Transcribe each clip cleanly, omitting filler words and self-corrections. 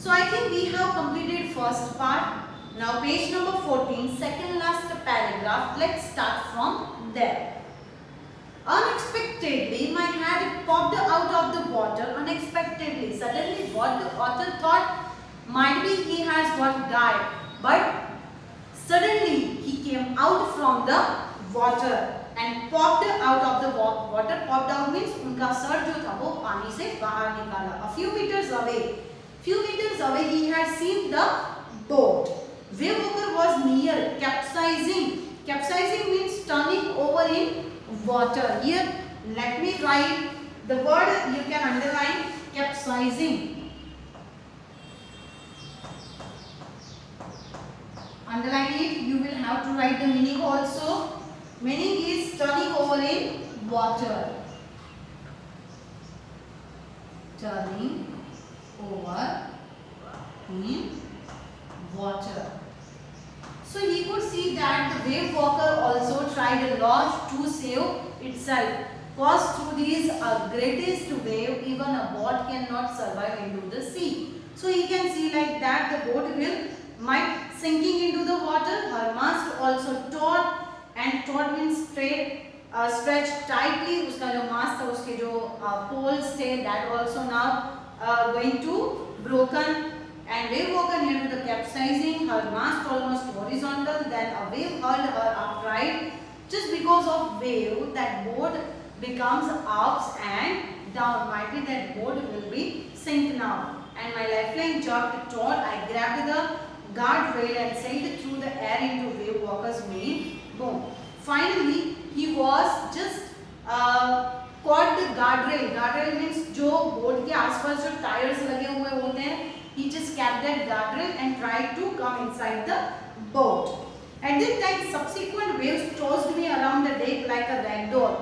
So I think we have completed first part. Now page number 14, second last paragraph. Let's start from there. Unexpectedly, my head popped out of the water unexpectedly. Suddenly, what the author thought might be he has got died, but suddenly he came out from the water and popped out of the water. Popped out means उनका sir जो था वो पानी से बाहर निकाला. A few meters away, he had seen the boat. Wave walker was near, capsizing. Capsizing means turning over in water. Here, let me write the word. You can underline capsizing. Underline it. You will have to write the meaning also. Meaning is turning over in water. Turning over in water. So he could see that the wave walker also tried a lot to save itself. Cause through these greatest wave, even a boat cannot survive into the sea. So he can see like that the boat might sinking into the water. Her mast also taut, and taut means stretched tightly. उसका जो mast था उसके जो poles थे that also now going to broken. And wave walker near to the capsizing, her mast almost horizontal, then a wave hurled her upright. Just because of wave, that boat becomes ups and down. Might be that boat will be sink now. And my lifeline jerked taut. I grabbed the guardrail and sailed through the air into wave walker's main boom. Finally, he was just caught the guardrail. Guardrail means जो boat के आसपास जो tires लगे हुए होते हैं. He just kept that guardrail and tried to come inside the boat. At that time, subsequent waves tossed me around the deck like a ragdoll.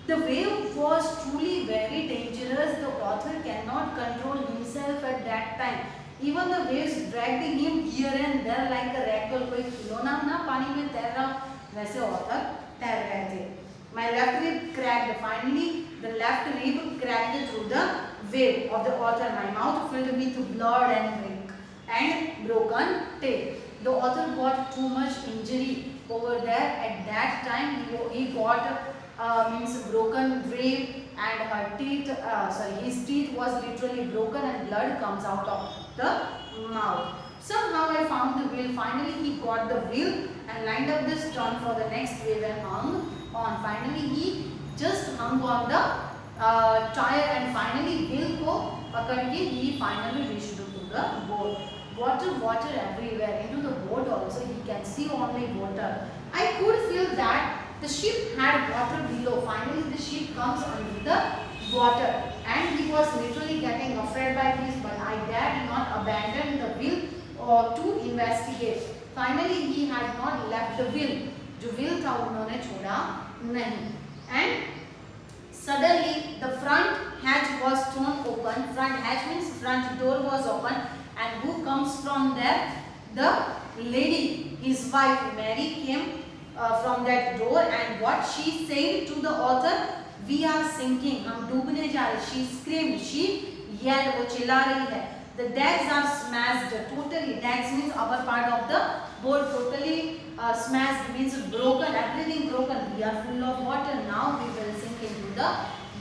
The wave was truly very dangerous. The author cannot control himself at that time. Even the waves dragged him here and there like a ragdoll. कोई खिलौना ना पानी में तैर रहा वैसे author तैर रहे थे. My left rib cracked. Finally, the left rib cracked through the wave of the author. My mouth filled with blood and broken teeth. The author got too much injury over there. At that time, he got means broken rib and her teeth. His teeth was literally broken and blood comes out of the mouth. Somehow I found the wheel. Finally, he got the wheel and lined up the stern for the next wave and hung on. Finally, he just hung on the tire and finally wheel को पकड़ के he finally reached to the boat. Water everywhere. Into the boat also he can see only water. I could feel that the ship had water below. Finally the ship comes under the water and he was literally getting afraid by this, but I dared not abandon the wheel to investigate. Finally he had not left the wheel. जो wheel था उन्होंने छोड़ा नहीं. And suddenly the front hatch was thrown open. Front hatch means front door was open, and who comes from there? The lady, his wife Mary came from that door, and what she said to the author, we are sinking, हम डूबने जा रहे. She screamed, she yelled, वो चिल्ला रही है. The decks are smashed totally. Decks means upper part of the boat totally smashed means broken, everything broken. We are full of water. Now we will sink into the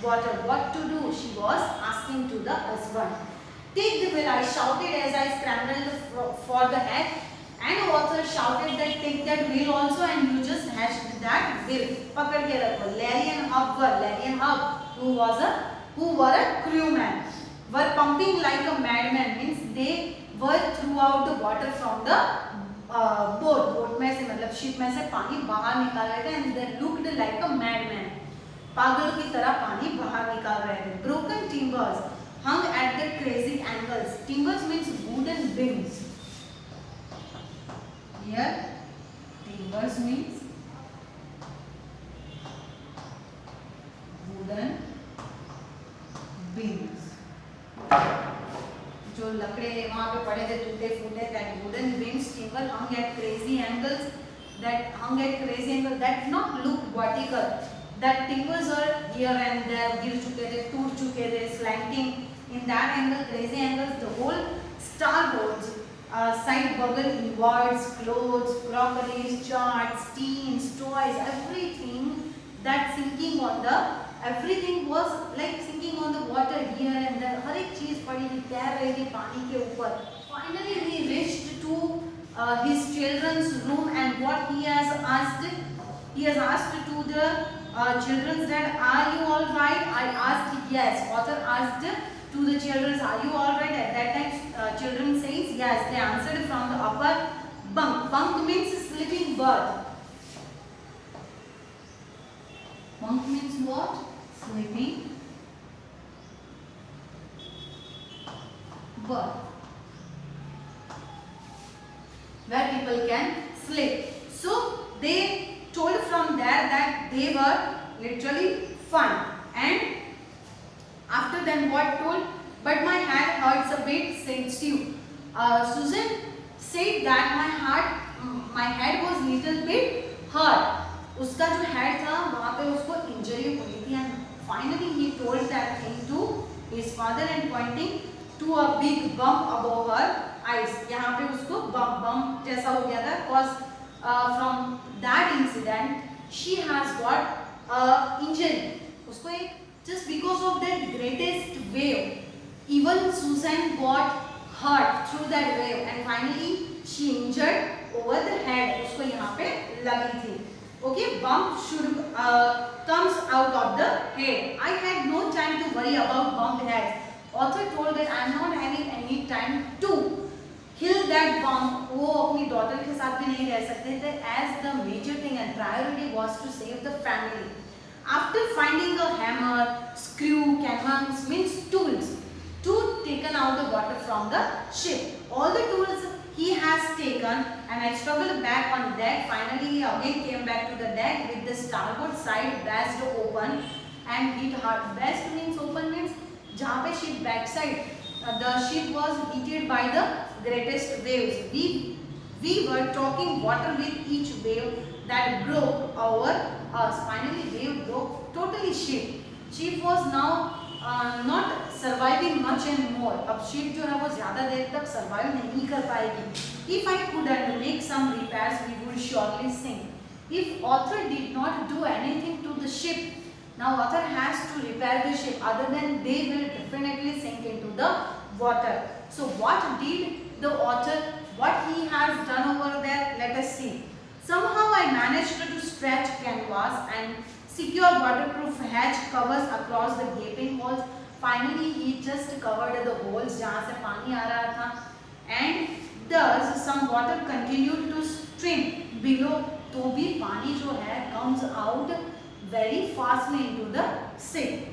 water. What to do? She was asking to the husband. Take the wheel, I shouted as I scrambled for the hatch. And author shouted that take that wheel also and you just hatched that wheel. पकड़ के रखो. Larry and Hub, who were a crewman, were pumping like a madman. Means they were throughout the water from the boat में से मतलब ship में से पानी बाहर निकाल रहे थे and they looked like a madman. पागल की तरह पानी बाहर निकाल रहे थे. Broken timbers hung at the crazy angles. Timbers means wooden beams. Here timbers means wooden beams. जो लकड़े वहाँ पे पड़े थे टूटे फूटे, that wooden beams, timber hung at crazy angles, that not look vertical. That timbers are here and there, गिर चुके थे, टूट चुके थे, slanting in that angle, crazy angles. The whole starboards side buggle inwards, clothes, crockeries, charts, teens, toys, everything that sinking on the, everything was like sinking on the water here and there. हर एक चीज पड़ी थी, तैर रही थी पानी के ऊपर. Finally he reached to his children's room, and what he has asked to the children that, are you all right? I asked yes. Author asked to the children, are you all right? At that time children says yes. They answered from the upper bunk. Bunk means sleeping berth. Bunk means what? Sleeping berth, where people can sleep. So they told from there that they were literally fun, and after then what told, but my head hurts a bit sensitive. Susan said that my head was little bit hurt. उसका जो head था वहाँ पे उसको injury हुई थी, and finally he told that thing to his father and pointing to a big bump above her eyes. यहाँ पे उसको bump जैसा हो गया था, cause from that incident she has got injury. उसको एक, just because of that greatest wave, even Susan got hurt through that wave, and finally she injured over the head. उसको यहाँ पे लगी थी. Okay, bump should comes out of the head. I had no time to worry about bumped head. Author told that I am not having any time to heal that bump. वो अपनी daughter के साथ भी नहीं रह सकते थे, as the major thing and priority was to save the family. After finding a hammer, screw, cannons means tools to taken out the water from the ship. All the tools he has taken, and I struggled back on deck. Finally he again came back to the deck with the starboard side bast open and hit hard. Bast means open means जहाँ पे ship backside the ship was heated by the greatest waves. We were talking water with each wave that broke over us. Finally wave broke totally ship. Ship was now not surviving much anymore. अब ship जो है वो ज़्यादा देर तक survive नहीं कर पाएगी. If I couldn't make some repairs, we would surely sink. If author did not do anything to the ship, now author has to repair the ship. Other than they will definitely sink into the water. So what did the author? What he has done over there? Let us see. Somehow I managed to stretch canvas and secure waterproof hatch covers across the gaping holes. Finally he just covered the holes जहाँ से पानी आ रहा था, and thus some water continued to stream below. तो भी पानी जो है comes out very fastly into the sea,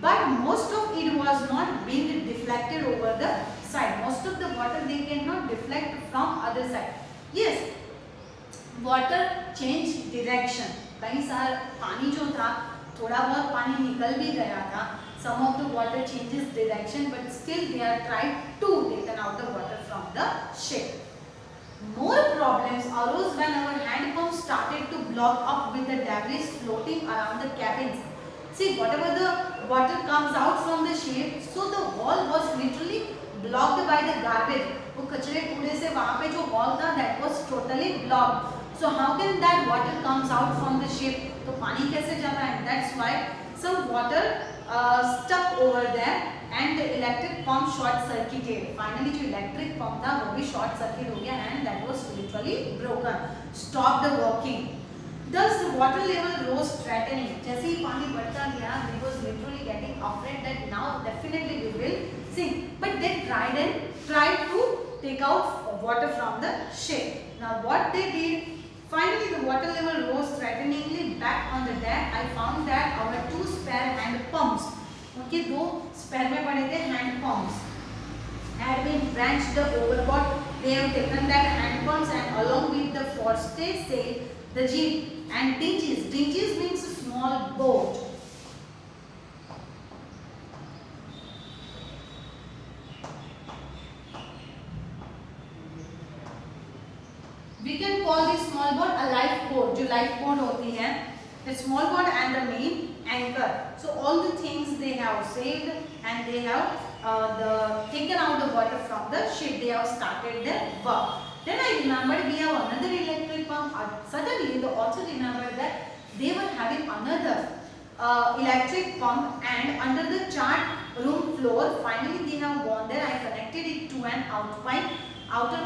but most of it was not being deflected over the side. Most of the water they cannot deflect from other side. Yes, water changed direction. कई सारा पानी जो था, थोड़ा बहुत पानी निकल भी गया था. Some of the water changes direction, but still they are tried to taken out the water from the ship. More problems arose when our hand pump started to block up with the debris floating around the cabins. See, whatever the water comes out from the ship, so the wall was literally blocked by the garbage. वो कचरे कूड़े से वहाँ पे जो wall था, that was totally blocked. So how can that water comes out from the ship? तो पानी कैसे जाता है? That's why some water stuck over there, and the electric pump short circuited. Finally जो electric pump था वो भी short circuit हो गया, and that was literally broken. Stopped the working. Thus the water level rose threatening. जैसे ही पानी बढ़ता गया, they was literally getting afraid that now definitely we will sink. But they tried to take out water from the ship. Now what they did? Finally the water level rose threateningly back on the deck. I found that our two spare hand pumps, उनके दो spare में पड़े थे hand pumps, had been branched overboard. They have taken that hand pumps and along with the forestay sail, the jib and dinghies. Dinghies means a small boat. We can call this small boat a lifeboat. जो lifeboat होती है, the small boat and the main anchor. So all the things they have saved and they have taken out the water from the ship. They have started their work. Then I remembered we have another electric pump. Suddenly they also remembered that they were having another electric pump, and under the chart room floor finally they have gone there. I connected it to an outer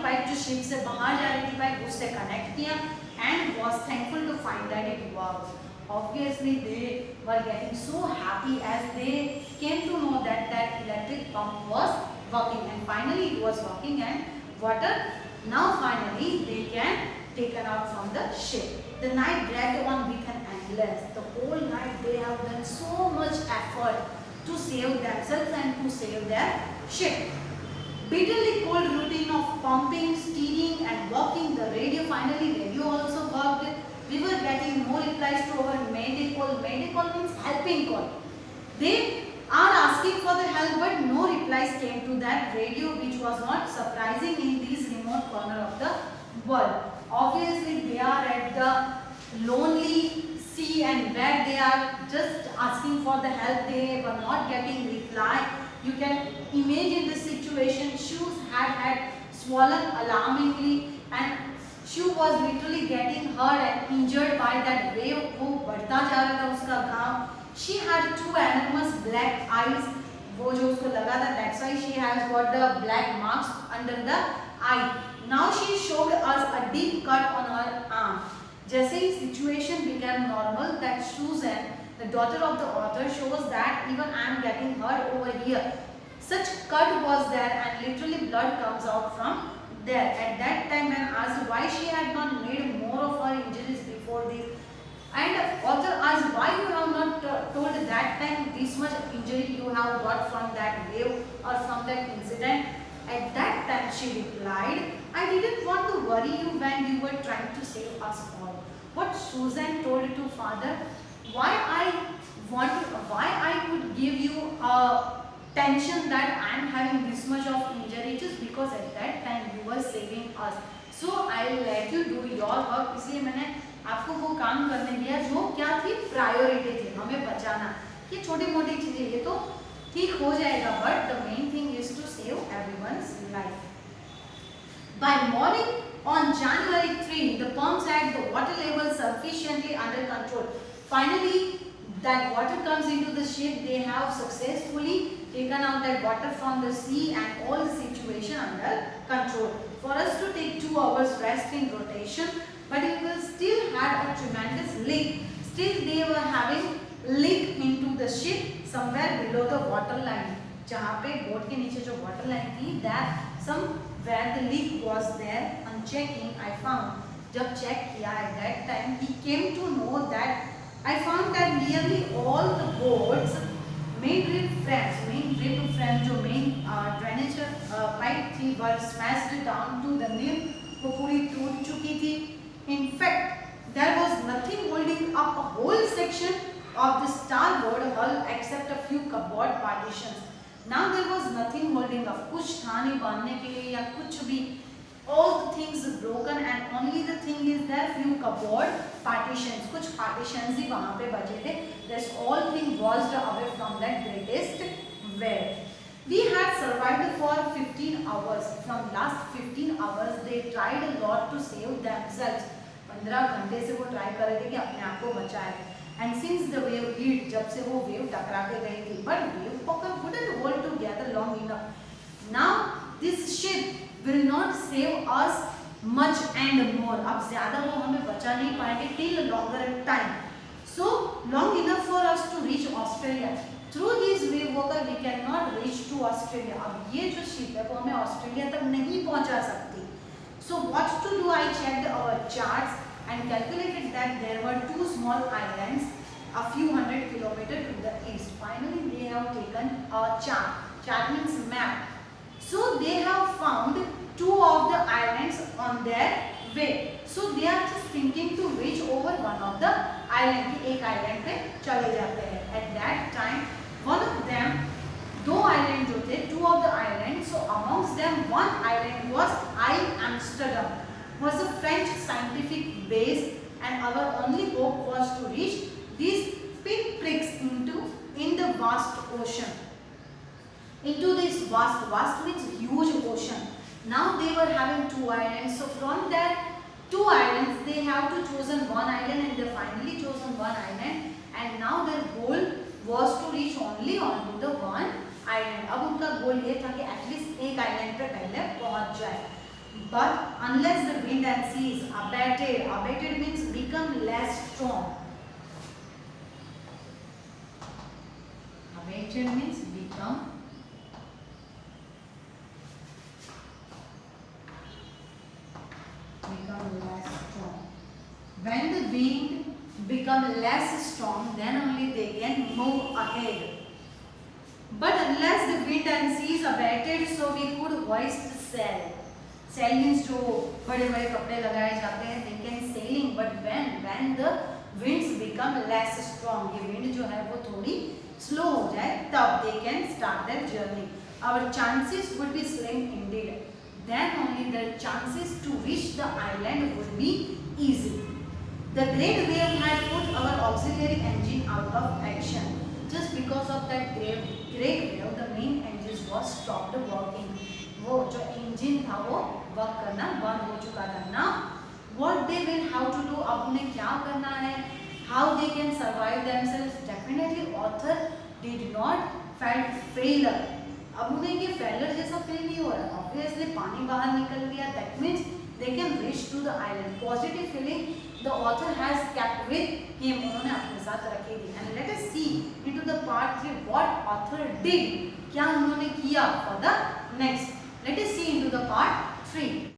pipe जो ship से बाहर जा रही थी pipe उससे connect किया, and was thankful to find that it works. Obviously they were getting so happy as they came to know that that electric pump was working, and finally it was working and water now finally they can taken out from the ship. The night dragged on with an endless. The whole night they have done so much effort to save themselves and to save their ship. Bitterly cold routine of pumping, steering and working the radio. Finally radio also worked. We were getting more replies to our mayday call. Mayday call means helping call. They are asking for the help, but no replies came to that radio, which was not surprising in this remote corner of the world. Obviously they are at the lonely sea, and where they are just asking for the help, they were not getting reply. You can imagine the situation. Shoes had swollen alarmingly, and Shoe was literally getting hurt and injured by that wave. वो बढ़ता जा रहा था उसका घाव. She had two enormous black eyes. वो जो उसको लगा था, that's why she has got the black marks under the eye. Now she showed us a deep cut on her arm. जैसे ही situation became normal, that Susan, the daughter of the author, shows that even I am getting hurt over here. Such cut was there, and literally blood comes out from there. At that time when asked why she had not made more of her injuries before this, and author asked why you have not told that time this much injury you have got from that wave or from that incident. At that time she replied, I didn't want to worry you when you were trying to save us all. What Susan told to father, why I could give you a tension that I am having this much of injury, just because at that time you were saving us. So I will let you do your work. इसलिए मैंने आपको वो काम करने दिया जो क्या थी, प्रायोरिटी थी, हमें बचाना. ये छोटी मोटी चीजें ये तो ठीक हो जाएगा, but the main thing is to save everyone's life. By morning on January 3, the pumps had the water level sufficiently under control. Finally, that water comes into the ship. They have successfully taken out that water from the sea and all the situation under control. For us to take 2 hours rest in rotation, but it will still had a tremendous leak. Still they were having leak into the ship somewhere below the water line. जहाँ पे boat के नीचे जो water line थी, that somewhere the leak was there. On checking, I found, जब check किया at that time, he came to know that I found that nearly all the boats, main drip frames, जो main drainage pipe थी, were smashed down to the nib, वो पूरी टूट चुकी थी. In fact, there was nothing holding up a whole section of the starboard hull except a few cupboard partitions. Now there was nothing holding up, कुछ था नहीं बांधने के लिए या कुछ भी. All the things broken, and only the thing is there few cupboard partitions. कुछ partitions ही वहाँ पे बचे थे. This all thing washed away from that greatest wave. We had survived for 15 hours. From last 15 hours, they tried a lot to save themselves. 15 घंटे से वो try कर रहे थे कि अपने आप को बचाए. And since the wave hit, जब से वो wave टकरा के गई थी, but wave poker couldn't hold together long enough. Now this ship will not save us much and more. अब ज़्यादा वो हमें बचा नहीं पाएंगे till a longer time. So long enough for us to reach Australia. Through this wave walker we cannot reach to Australia. अब ये जो ship है वो हमें ऑस्ट्रेलिया तक नहीं पहुंचा सकती. So what to do? I checked our charts and calculated that there were 2 small islands a few hundred kilometers to the east. Finally they have taken a chart. Chart means map. So they have found 2 of the islands on their way. So they are just thinking to reach over one of the island. कि एक island पे चले जाते हैं. At that time, one of them, 2 island जो थे, 2 of the islands. So amongst them, one island was Amsterdam, was a French scientific base, and our only hope was to reach these pinpricks in the vast ocean. into this vast means huge ocean. Now they were having 2 islands, so from that 2 islands they have to chosen one island, and they finally chosen one island, and now their goal was to reach only onto the one island. अब उनका गोल ये था कि at least एक island पे पहले पहुंच जाए. But unless the wind and seas abated means become less strong. Abated means become less strong. When the wind become less strong, then only they can move ahead. But unless the wind and seas abated, so we could hoist sail. Sail means जो बड़े बड़े कपड़े लगाए जाते हैं, they can sailing. But when the winds become less strong, ये wind जो है वो थोड़ी slow हो जाए, तब they can start their journey. Our chances would be slim indeed. Then only the chances to reach the island would be easy. The great wave had put our auxiliary engine out of action. Just because of that great wave, the main engines was stopped working. वो जो engine था वो work करना बंद हो चुका था. Now what they will how to do, अब उन्हें क्या करना है, how they can survive themselves. Definitely author did not felt failure. अब उन्हें ये फेलियर जैसा फील नहीं हो रहा. Obviously पानी बाहर निकल गया, that means they can reach to the island. Positive feeling the author has kept with him, उन्होंने अपने साथ रखी थी. And let us see into the part 3 what author did, क्या उन्होंने किया for the next. Let us see into the part 3.